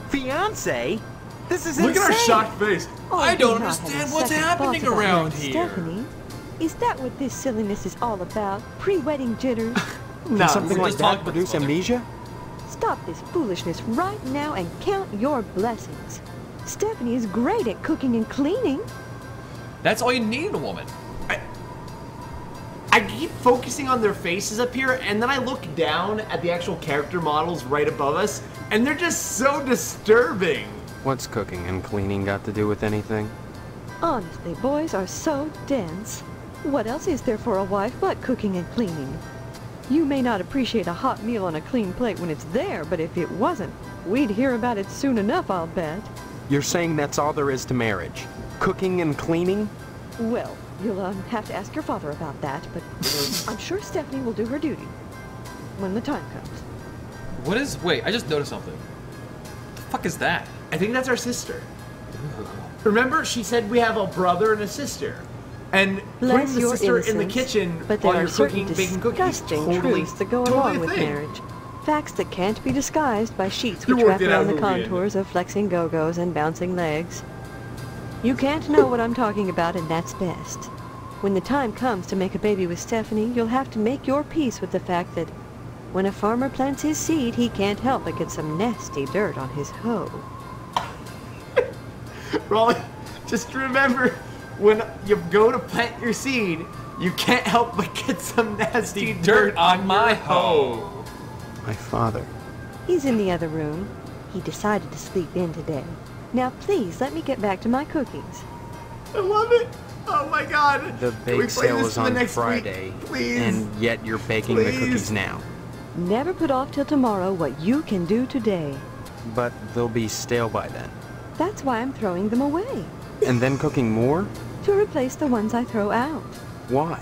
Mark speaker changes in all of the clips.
Speaker 1: Fiance? This is
Speaker 2: Look
Speaker 1: insane.
Speaker 2: at our shocked face.
Speaker 3: Oh,
Speaker 4: I don't
Speaker 3: do not have
Speaker 4: understand
Speaker 3: a
Speaker 4: what's
Speaker 3: second
Speaker 4: happening
Speaker 3: thought about
Speaker 4: around
Speaker 3: marrying
Speaker 4: here.
Speaker 3: Stephanie? Is that what this silliness is all about? Pre-wedding jitters?
Speaker 1: Can something
Speaker 4: we're
Speaker 1: like
Speaker 4: just
Speaker 1: that
Speaker 4: talking about
Speaker 1: produce
Speaker 4: this mother.
Speaker 1: amnesia?
Speaker 3: Stop this foolishness right now and count your blessings. Stephanie is great at cooking and cleaning.
Speaker 4: That's all you need in a woman.
Speaker 2: I keep focusing on their faces up here, and then I look down at the actual character models right above us, and they're just so disturbing.
Speaker 1: What's cooking and cleaning got to do with anything?
Speaker 3: Honestly, boys are so dense. What else is there for a wife but cooking and cleaning? You may not appreciate a hot meal on a clean plate when it's there, but if it wasn't, we'd hear about it soon enough, I'll bet.
Speaker 1: You're saying that's all there is to marriage? Cooking and cleaning?
Speaker 3: Well, you'll have to ask your father about that, but I'm sure Stephanie will do her duty when the time comes.
Speaker 4: What is... Wait, I just noticed something. What the fuck is that?
Speaker 2: I think that's our sister. Remember, she said we have a brother and a sister. And
Speaker 3: Bless
Speaker 2: putting the
Speaker 3: your
Speaker 2: sister in the
Speaker 3: innocence,
Speaker 2: kitchen
Speaker 3: but there
Speaker 2: while
Speaker 3: are
Speaker 2: you're
Speaker 3: certain
Speaker 2: cooking, baking cookies,
Speaker 3: disgusting
Speaker 2: totally,
Speaker 3: truths that go
Speaker 2: totally
Speaker 3: along
Speaker 2: a
Speaker 3: with
Speaker 2: thing.
Speaker 3: marriage. Facts that can't be disguised by sheets
Speaker 2: You
Speaker 3: which wrap
Speaker 2: worked it out,
Speaker 3: around the
Speaker 2: Vivian.
Speaker 3: contours of flexing go-go's and bouncing legs. You can't know what I'm talking about, and that's best. When the time comes to make a baby with Stephanie, you'll have to make your peace with the fact that when a farmer plants his seed, he can't help but get some nasty dirt on his hoe.
Speaker 2: Raleigh, just remember, when you go to plant your seed, you can't help but get some nasty dirt on my hoe.
Speaker 1: My father.
Speaker 3: He's in the other room. He decided to sleep in today. Now please, let me get back to my cookies.
Speaker 2: I love it. Oh my god.
Speaker 1: The
Speaker 2: Can we
Speaker 1: bake
Speaker 2: play
Speaker 1: sale
Speaker 2: this
Speaker 1: is
Speaker 2: for the
Speaker 1: on
Speaker 2: next
Speaker 1: Friday,
Speaker 2: week? Please.
Speaker 1: and yet you're baking the
Speaker 2: Please.
Speaker 1: cookies now.
Speaker 3: Never put off till tomorrow what you can do today.
Speaker 1: But they'll be stale by then.
Speaker 3: That's why I'm throwing them away.
Speaker 1: And then cooking more?
Speaker 3: To replace the ones I throw out.
Speaker 1: Why?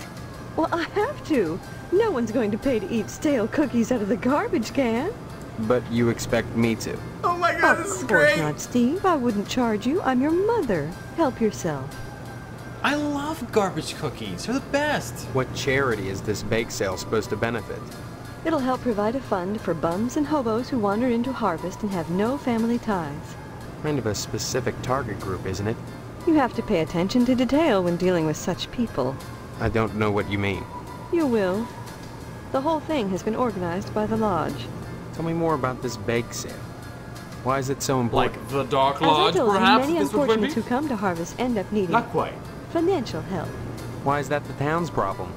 Speaker 3: Well, I have to. No one's going to pay to eat stale cookies out of the garbage can.
Speaker 1: But you expect me to.
Speaker 2: Oh my god, this is
Speaker 3: Of course
Speaker 2: great.
Speaker 3: not, Steve. I wouldn't charge you. I'm your mother. Help yourself.
Speaker 4: I love garbage cookies. They're the best.
Speaker 1: What charity is this bake sale supposed to benefit?
Speaker 3: It'll help provide a fund for bums and hobos who wander into harvest and have no family ties.
Speaker 1: Kind of a specific target group, isn't it?
Speaker 3: You have to pay attention to detail when dealing with such people.
Speaker 1: I don't know what you mean.
Speaker 3: You will. The whole thing has been organized by the lodge.
Speaker 1: Tell me more about this bake sale. Why is it so important?
Speaker 4: Like the Dark
Speaker 3: As I
Speaker 4: Lodge,
Speaker 3: told you,
Speaker 4: perhaps?
Speaker 3: many
Speaker 4: This would
Speaker 3: unfortunates
Speaker 4: be?
Speaker 3: who come to harvest end up needing
Speaker 2: Not quite.
Speaker 3: financial help.
Speaker 1: Why is that the town's problem?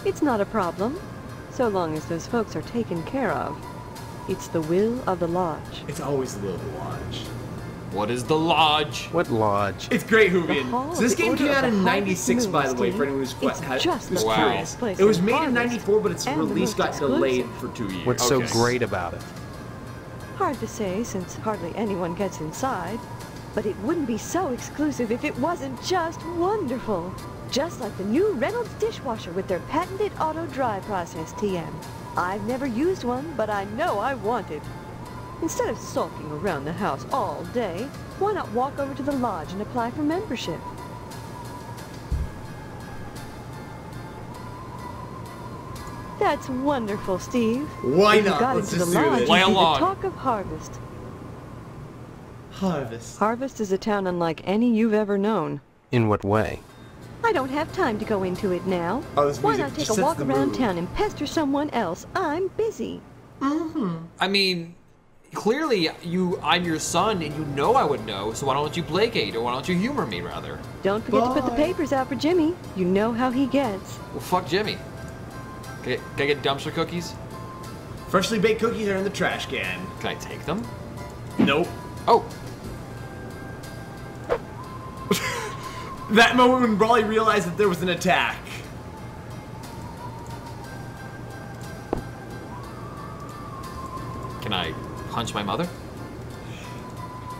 Speaker 3: It's not a problem, so long as those folks are taken care of. It's the will of the lodge.
Speaker 2: It's always the will of the lodge.
Speaker 4: What is the Lodge?
Speaker 1: What lodge?
Speaker 2: It's great,
Speaker 3: The
Speaker 2: Hoovian.
Speaker 3: Hall
Speaker 2: So this
Speaker 3: of the
Speaker 2: game came
Speaker 3: Order
Speaker 2: out
Speaker 3: of
Speaker 2: in
Speaker 3: the
Speaker 2: '96,
Speaker 3: Harvest
Speaker 2: by the way,
Speaker 3: Moon,
Speaker 2: for anyone who's
Speaker 3: Steve. It's just
Speaker 2: who's
Speaker 3: the
Speaker 4: Wow.
Speaker 2: curious.
Speaker 3: best place
Speaker 2: It was
Speaker 3: in
Speaker 2: made in
Speaker 3: harvest,
Speaker 2: '94, but its
Speaker 3: and the
Speaker 2: release
Speaker 3: most
Speaker 2: got delayed
Speaker 3: exclusive.
Speaker 2: for 2 years.
Speaker 1: What's
Speaker 4: Okay.
Speaker 1: so great about it?
Speaker 3: Hard to say since hardly anyone gets inside, but it wouldn't be so exclusive if it wasn't just wonderful. Just like the new Reynolds dishwasher with their patented auto dry process, TM. I've never used one, but I know I want it. Instead of sulking around the house all day, why not walk over to the lodge and apply for membership? That's wonderful, Steve.
Speaker 2: Why
Speaker 3: If you
Speaker 2: not?
Speaker 3: got
Speaker 2: Let's
Speaker 3: into
Speaker 2: just
Speaker 3: the
Speaker 2: do
Speaker 3: lodge,
Speaker 2: this.
Speaker 4: Play
Speaker 3: you'd be the
Speaker 4: along.
Speaker 3: talk of Harvest.
Speaker 2: Harvest.
Speaker 3: Harvest is a town unlike any you've ever known.
Speaker 1: In what way?
Speaker 3: I don't have time to go into it now.
Speaker 2: Oh, this
Speaker 3: Why
Speaker 2: music
Speaker 3: not take
Speaker 2: just
Speaker 3: a
Speaker 2: sets
Speaker 3: walk
Speaker 2: the
Speaker 3: around
Speaker 2: mood.
Speaker 3: town and pester someone else? I'm busy.
Speaker 4: I mean, clearly I'm your son and you know I would know, so why don't you placate, or why don't you humor me, rather?
Speaker 3: Don't forget to put the
Speaker 2: Bye.
Speaker 3: papers out for Jimmy. You know how he gets.
Speaker 4: Well, fuck Jimmy. Can I get dumpster cookies?
Speaker 2: Freshly baked cookies are in the trash can.
Speaker 4: Can I take them?
Speaker 2: Nope.
Speaker 4: Oh,
Speaker 2: That moment when Brawley realized that there was an attack.
Speaker 4: can I punch my mother?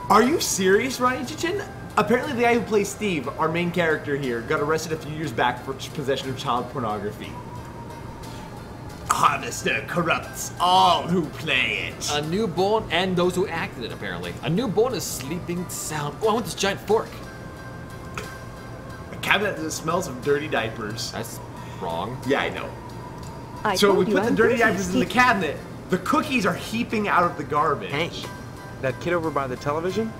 Speaker 2: Are you serious, Ronnie Chichin? Apparently the guy who plays Steve, our main character here, got arrested a few years back for possession of child pornography. Harvester corrupts all who play it.
Speaker 4: A newborn and those who acted it, apparently. A newborn is sleeping sound. Oh, I want this giant fork.
Speaker 2: A cabinet that smells of dirty diapers.
Speaker 4: That's wrong.
Speaker 2: Yeah, I know.
Speaker 3: I
Speaker 2: So
Speaker 3: told
Speaker 2: we
Speaker 3: you
Speaker 2: put the
Speaker 3: I'm
Speaker 2: dirty
Speaker 3: busy,
Speaker 2: diapers in the
Speaker 3: Steve.
Speaker 2: cabinet. The cookies are heaping out of the garbage.
Speaker 1: Hey, That kid over by the television?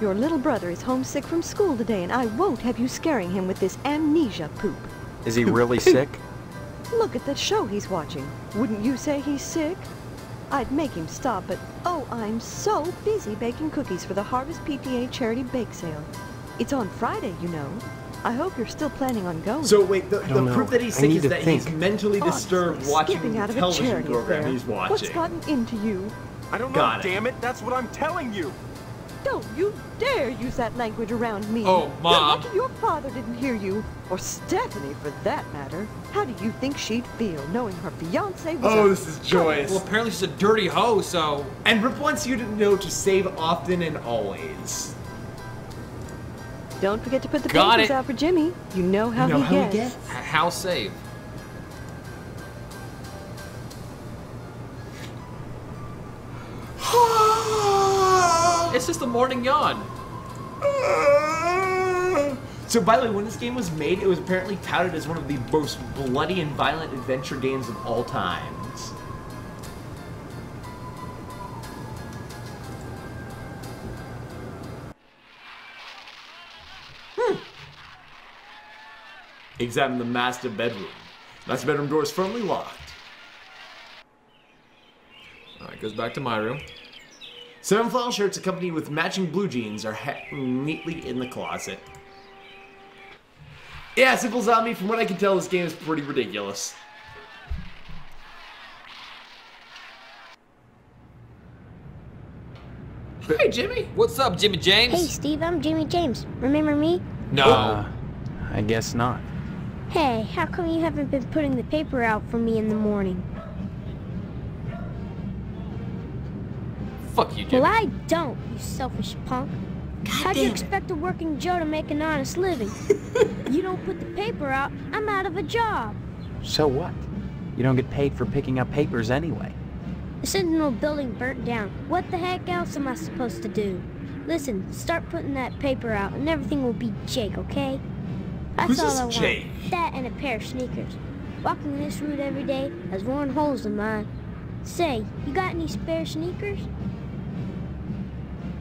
Speaker 3: Your little brother is homesick from school today, and I won't have you scaring him with this amnesia poop.
Speaker 1: Is he really sick?
Speaker 3: Look at the show he's watching. Wouldn't you say he's sick? I'd make him stop, but oh, I'm so busy baking cookies for the Harvest PTA charity bake sale. It's on Friday, you know. I hope you're still planning on going.
Speaker 2: So wait, the proof that he's sick is that
Speaker 1: think.
Speaker 2: he's mentally disturbed watching
Speaker 3: skipping out
Speaker 2: the
Speaker 3: of a
Speaker 2: television
Speaker 3: charity
Speaker 2: program
Speaker 3: affair.
Speaker 2: he's watching.
Speaker 3: What's gotten into you?
Speaker 1: I don't know,
Speaker 2: Got it.
Speaker 1: damn it. That's what I'm telling you.
Speaker 3: Don't you dare use that language around me.
Speaker 4: Oh, Mom.
Speaker 3: You're lucky your father didn't hear you. Or Stephanie, for that matter. How do you think she'd feel knowing her fiancé was
Speaker 2: Oh,
Speaker 3: a...
Speaker 2: this is joyous.
Speaker 4: Well, apparently she's a dirty hoe, so...
Speaker 2: And Rip wants you to know to save often and always.
Speaker 3: Don't forget to put the
Speaker 4: Got
Speaker 3: papers
Speaker 4: it.
Speaker 3: out for Jimmy. You know how he gets.
Speaker 4: How save? It's just a morning yawn.
Speaker 2: So by the way, when this game was made, it was apparently touted as one of the most bloody and violent adventure games of all times. Examine the master bedroom. Master bedroom door is firmly locked.
Speaker 4: Alright, goes back to my room.
Speaker 2: 7 flannel shirts accompanied with matching blue jeans are neatly in the closet. Yeah, Simple Zombie, from what I can tell, this game is pretty ridiculous. Hey, Jimmy.
Speaker 4: What's up, Jimmy James?
Speaker 5: Hey, Steve, I'm Jimmy James. Remember me?
Speaker 4: No.
Speaker 1: I guess not.
Speaker 5: Hey, how come you haven't been putting the paper out for me in the morning?
Speaker 4: Fuck you, Jimmy.
Speaker 5: Well, I don't, you selfish punk. How'd you expect a working Joe to make an honest living? You don't put the paper out, I'm out of a job.
Speaker 1: So what? You don't get paid for picking up papers anyway.
Speaker 5: The Sentinel building burnt down. What the heck else am I supposed to do? Listen, start putting that paper out and everything will be Jake, okay? That's
Speaker 2: Who's
Speaker 5: all
Speaker 2: this
Speaker 5: I want.
Speaker 2: Jake?
Speaker 5: That and a pair of sneakers. Walking this route every day has worn holes in mine. Say, you got any spare sneakers?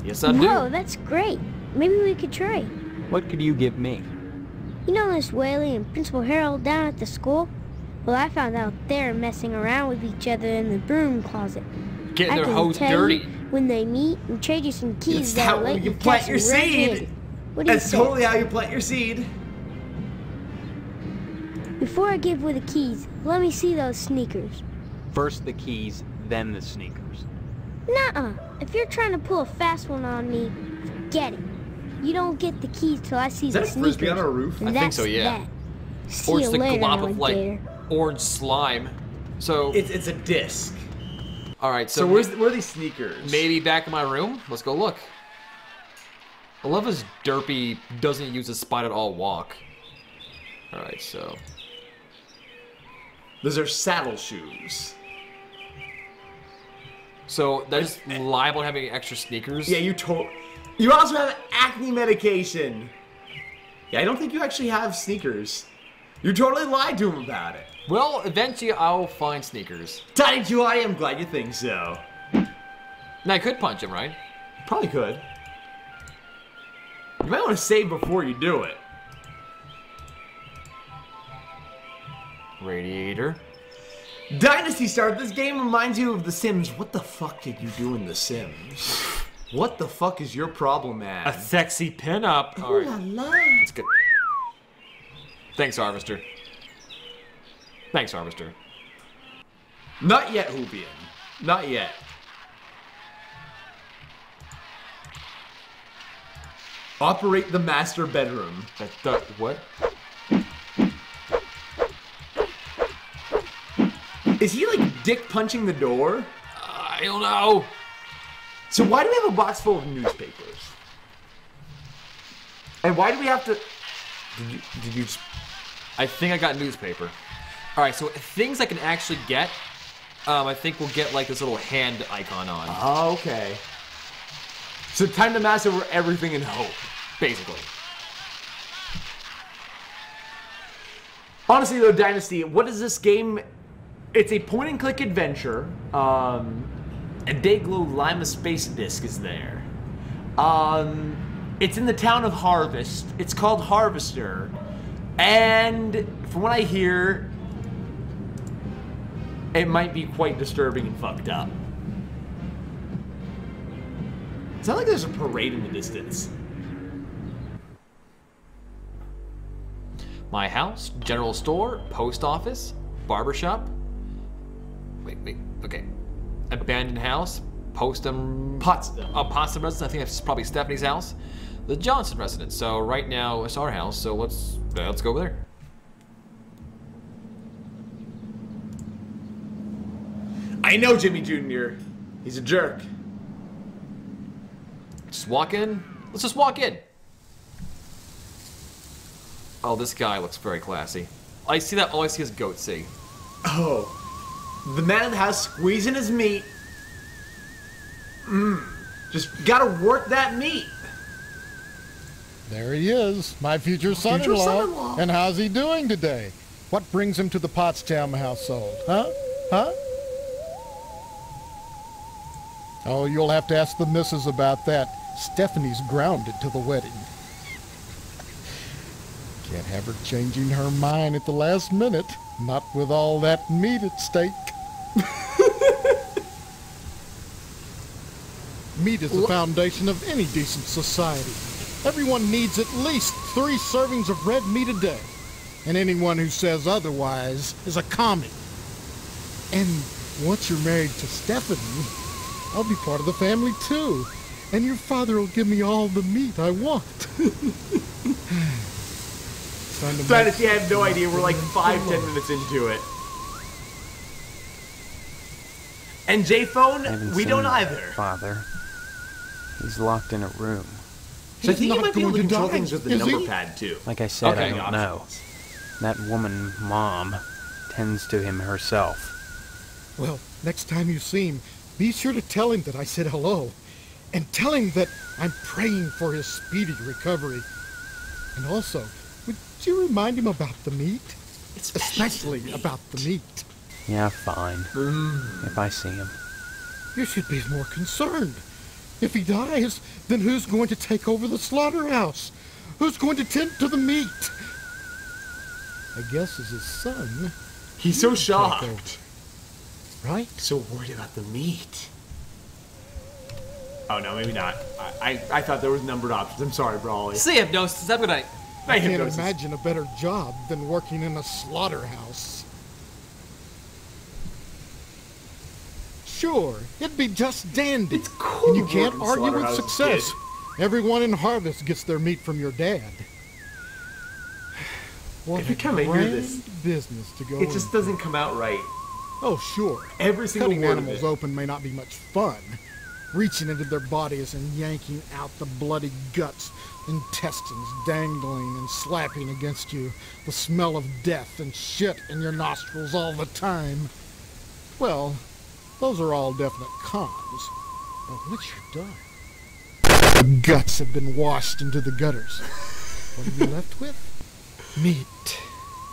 Speaker 4: Yes, I do.
Speaker 5: Whoa, that's great. Maybe we could trade.
Speaker 1: What could you give me?
Speaker 5: You know Miss Whaley and Principal Harold down at the school? Well, I found out they're messing around with each other in the broom closet.
Speaker 4: Getting
Speaker 5: I
Speaker 4: their
Speaker 5: can
Speaker 4: hose
Speaker 5: tell
Speaker 4: dirty.
Speaker 5: you when they meet and trade you some keys
Speaker 2: That's how
Speaker 5: that'll let
Speaker 2: you
Speaker 5: you
Speaker 2: plant
Speaker 5: catch
Speaker 2: your
Speaker 5: some
Speaker 2: seed.
Speaker 5: red-handed. What do you
Speaker 2: That's
Speaker 5: say?
Speaker 2: totally how you plant your seed.
Speaker 5: Before I give away the keys, let me see those sneakers.
Speaker 1: First the keys, then the sneakers.
Speaker 5: Nuh-uh. If you're trying to pull a fast one on me, forget it. You don't get the keys till I see
Speaker 2: Is
Speaker 5: the
Speaker 2: that a
Speaker 5: sneakers.
Speaker 2: frisbee on our roof?
Speaker 5: And
Speaker 4: I think
Speaker 5: that's
Speaker 4: so, yeah.
Speaker 5: that. See
Speaker 4: Or
Speaker 5: you
Speaker 4: just a
Speaker 5: later,
Speaker 4: glob of, like,
Speaker 5: alligator.
Speaker 4: orange slime. So,
Speaker 2: It's a disc.
Speaker 4: alright,
Speaker 2: So where are these sneakers?
Speaker 4: maybe back in my room? Let's go look. I love his derpy, doesn't use a spine at all walk. Alright, so.
Speaker 2: Those are saddle shoes.
Speaker 4: So, they're just liable to having extra sneakers?
Speaker 2: Yeah, you also have acne medication. Yeah, I don't think you actually have sneakers. You totally lied to him about it.
Speaker 4: Well, eventually I'll find sneakers.
Speaker 2: Tiny 2, I am glad you think so.
Speaker 4: Now, I could punch him, right?
Speaker 2: Probably could. You might want to save before you do it.
Speaker 4: Radiator.
Speaker 2: Dynasty Star, this game reminds you of The Sims. What the fuck did you do in The Sims? What the fuck is your problem, man?
Speaker 4: A sexy pinup.
Speaker 2: Ooh
Speaker 4: Alright,
Speaker 2: la la.
Speaker 4: that's good. Thanks, Harvester. Thanks, Harvester.
Speaker 2: Not yet, Hoopian. Not yet. Operate the master bedroom.
Speaker 4: What?
Speaker 2: Is he like dick punching the door?
Speaker 4: I don't know.
Speaker 2: So why do we have a box full of newspapers? And why do we have to...
Speaker 4: Did you? I think I got newspaper. All right, so things I can actually get. I think we'll get like this little hand icon on.
Speaker 2: Oh, okay. So time to master over everything in hope.
Speaker 4: Basically.
Speaker 2: Honestly though, Dynasty, what is this game? It's a point-and-click adventure. A Dayglow Lima space disc is there. It's in the town of Harvest. It's called Harvester. And from what I hear, it might be quite disturbing and fucked up. It's not like there's a parade in the distance.
Speaker 4: My house, general store, post office, barbershop. Wait, okay. Abandoned house, Potsdam residence. I think that's probably Stephanie's house. The Johnson residence. So right now it's our house. So let's go over there.
Speaker 2: I know Jimmy Jr. He's a jerk.
Speaker 4: Just walk in. Let's just walk in. Oh, this guy looks very classy. I see that. All I see is goat see.
Speaker 2: Oh, the man in the house squeezing his meat. Just gotta work that meat.
Speaker 6: There he is, my future son-in-law. And how's he doing today? What brings him to the Potsdam household? Huh? Oh, you'll have to ask the missus about that. Stephanie's grounded to the wedding. Can't have her changing her mind at the last minute. Not with all that meat at stake. Meat is the foundation of any decent society. Everyone needs at least 3 servings of red meat a day. And anyone who says otherwise is a commie. And once you're married to Stephanie, I'll be part of the family too. And your father will give me all the meat I want.
Speaker 2: Titus, you have no idea. We're like 5-10 minutes into it. And J-Phone, we don't either.
Speaker 1: Father. He's locked in a room.
Speaker 2: So I think you might be able to control things with the number pad too.
Speaker 1: Like I said,
Speaker 4: Okay.
Speaker 1: I don't know. That woman, Mom, tends to him herself.
Speaker 6: Well, next time you see him, be sure to tell him that I said hello. And tell him that I'm praying for his speedy recovery. And also, would you remind him about the meat? Especially about the meat.
Speaker 1: Yeah, fine. If I see him.
Speaker 6: You should be more concerned. If he dies, then who's going to take over the slaughterhouse? Who's going to tend to the meat? I guess as his son.
Speaker 2: He's so shocked.
Speaker 6: Right?
Speaker 2: So worried about the meat. Oh no, maybe not. I thought there was numbered options. I'm sorry, Brawley.
Speaker 4: See hypnosis. Have a good night.
Speaker 6: I can't imagine a better job than working in a slaughterhouse. Sure, it'd be just dandy.
Speaker 2: It's cool.
Speaker 6: And you can't argue with success. Everyone in Harvest gets their meat from your dad. What
Speaker 2: Every
Speaker 6: a
Speaker 2: time I hear
Speaker 6: grand
Speaker 2: this,
Speaker 6: business to go
Speaker 2: it just
Speaker 6: into.
Speaker 2: doesn't come out right.
Speaker 6: Oh, sure.
Speaker 2: Every single
Speaker 6: Cutting
Speaker 2: word of
Speaker 6: animals
Speaker 2: it.
Speaker 6: open may not be much fun. Reaching into their bodies and yanking out the bloody guts, intestines dangling and slapping against you, the smell of death and shit in your nostrils all the time. Well, those are all definite cons. But once you're done, the guts have been washed into the gutters. What are you left with? Meat.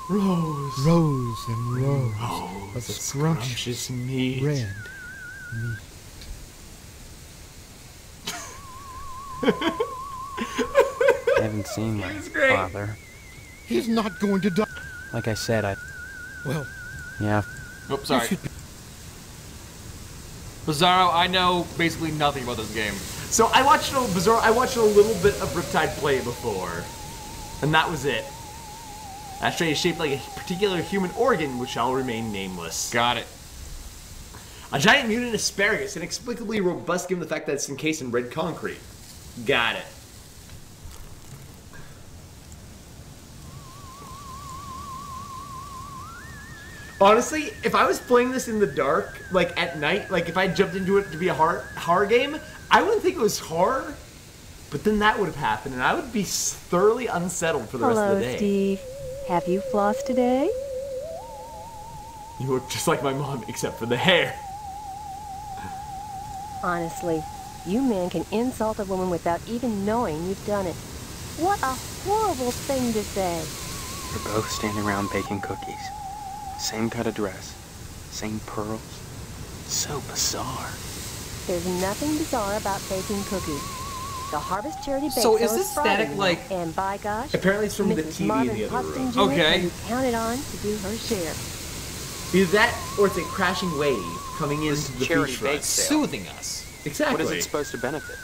Speaker 6: Rows and rows of scrumptious
Speaker 2: meat.
Speaker 6: red meat.
Speaker 1: I haven't seen my
Speaker 2: great.
Speaker 1: father.
Speaker 6: He's not going to die.
Speaker 1: Like I said,
Speaker 6: Well,
Speaker 1: yeah.
Speaker 4: Oops, sorry.
Speaker 6: you should be.
Speaker 4: Bizarro, I know basically nothing about this game.
Speaker 2: So I watched a little bit of Riptide play before, and that was it. That tray is shaped like a particular human organ, which shall remain nameless.
Speaker 4: Got it.
Speaker 2: A giant mutant asparagus, inexplicably robust given the fact that it's encased in red concrete. Got it. Honestly, if I was playing this in the dark, like at night, like if I jumped into it to be a horror game, I wouldn't think it was horror. But then that would have happened, and I would be thoroughly unsettled for the rest of the day.
Speaker 3: Hello, Steve. Have you flossed today?
Speaker 2: You look just like my mom, except for the hair.
Speaker 3: Honestly, you men can insult a woman without even knowing you've done it. What a horrible thing to say.
Speaker 1: We're both standing around baking cookies. Same cut of dress. Same pearls. So bizarre.
Speaker 3: There's nothing bizarre about baking cookies. The Harvest Charity Bake
Speaker 4: So
Speaker 3: Sale
Speaker 4: is this
Speaker 3: Friday
Speaker 4: static,
Speaker 3: night,
Speaker 4: like-
Speaker 3: And by gosh,
Speaker 2: Apparently it's from the
Speaker 3: Mrs.
Speaker 2: TV
Speaker 3: Marvin
Speaker 2: in the other room.
Speaker 3: Poston Jr.
Speaker 4: Okay.
Speaker 3: can be counted on to do her share.
Speaker 2: Either that, or it's a crashing wave coming into the
Speaker 1: charity
Speaker 2: beach
Speaker 1: bake
Speaker 2: ride.
Speaker 1: sale.
Speaker 4: Soothing us.
Speaker 2: Exactly.
Speaker 1: What is it supposed to benefit?